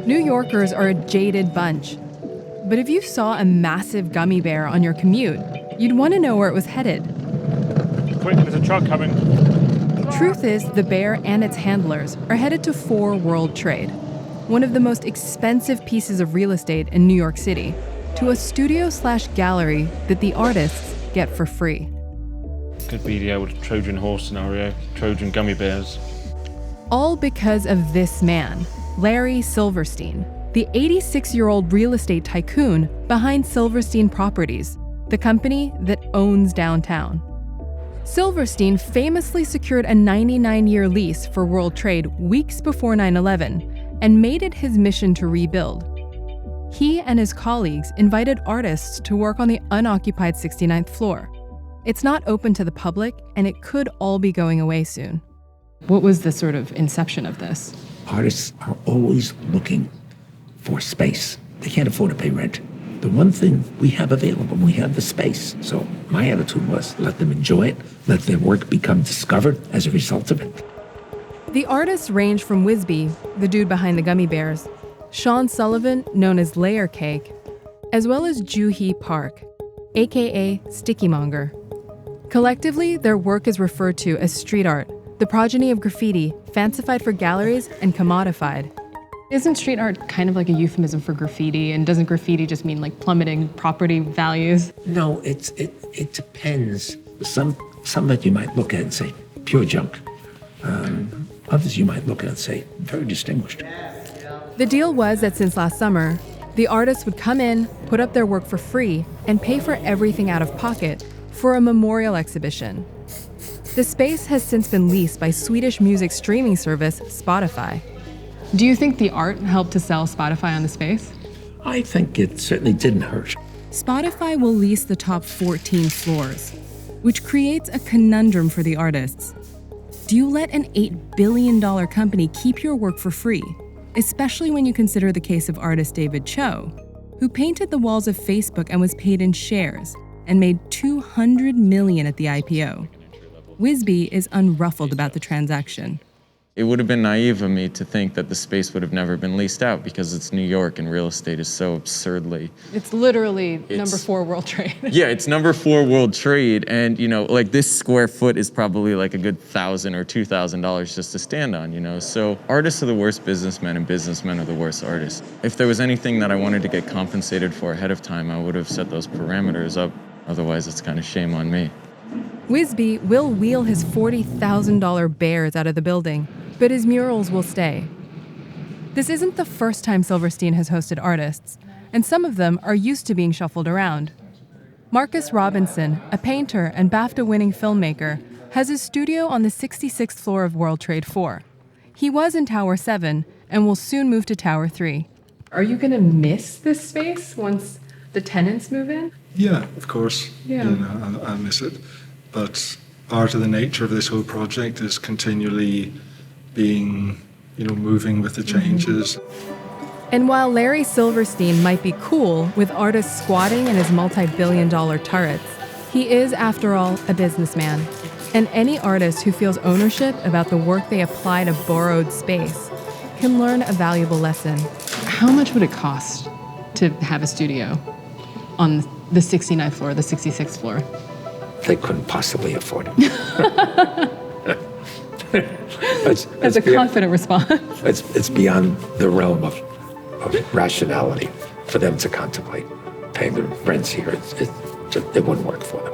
New Yorkers are a jaded bunch. But if you saw a massive gummy bear on your commute, you'd want to know where it was headed. Quick, there's a truck coming. Truth is, the bear and its handlers are headed to 4 World Trade, one of the most expensive pieces of real estate in New York City, to a studio/gallery that the artists get for free. Could be the old Trojan horse scenario, Trojan gummy bears. All because of this man, Larry Silverstein, the 86-year-old real estate tycoon behind Silverstein Properties, the company that owns downtown. Silverstein famously secured a 99-year lease for World Trade weeks before 9/11 and made it his mission to rebuild. He and his colleagues invited artists to work on the unoccupied 69th floor. It's not open to the public, and it could all be going away soon. What was the sort of inception of this? Artists are always looking for space. They can't afford to pay rent. The one thing we have available, we have the space. So my attitude was, let them enjoy it, let their work become discovered as a result of it. The artists range from Wisby, the dude behind the gummy bears, Sean Sullivan, known as Layer Cake, as well as Joo-hee Park, aka Sticky Monger. Collectively, their work is referred to as street art, the progeny of graffiti, fancified for galleries and commodified. Isn't street art kind of like a euphemism for graffiti? And doesn't graffiti just mean like plummeting property values? No, it depends. Some that you might look at and say, pure junk. Others you might look at and say, very distinguished. The deal was that since last summer, the artists would come in, put up their work for free, and pay for everything out of pocket for a memorial exhibition. The space has since been leased by Swedish music streaming service Spotify. Do you think the art helped to sell Spotify on the space? I think it certainly didn't hurt. Spotify will lease the top 14 floors, which creates a conundrum for the artists. Do you let an $8 billion company keep your work for free, especially when you consider the case of artist David Cho, who painted the walls of Facebook and was paid in shares and made $200 million at the IPO? Wisby is unruffled about the transaction. It would have been naive of me to think that the space would have never been leased out because it's New York and real estate is so absurdly... It's literally number 4 World Trade. Yeah, it's number 4 World Trade. And, like this square foot is probably like a good $1,000 or $2,000 just to stand on, So artists are the worst businessmen and businessmen are the worst artists. If there was anything that I wanted to get compensated for ahead of time, I would have set those parameters up. Otherwise, it's kind of shame on me. Wisby will wheel his $40,000 bears out of the building, but his murals will stay. This isn't the first time Silverstein has hosted artists, and some of them are used to being shuffled around. Marcus Robinson, a painter and BAFTA-winning filmmaker, has his studio on the 66th floor of World Trade 4. He was in Tower 7 and will soon move to Tower 3. Are you going to miss this space once the tenants move in? Yeah, of course. Yeah. I'll miss it. But part of the nature of this whole project is continually being, moving with the changes. And while Larry Silverstein might be cool with artists squatting in his multi-billion-dollar turrets, he is, after all, a businessman. And any artist who feels ownership about the work they apply to borrowed space can learn a valuable lesson. How much would it cost to have a studio on the 69th floor, the 66th floor? They couldn't possibly afford it. That's a confident response. It's beyond the realm of rationality for them to contemplate paying the rents here. It wouldn't work for them.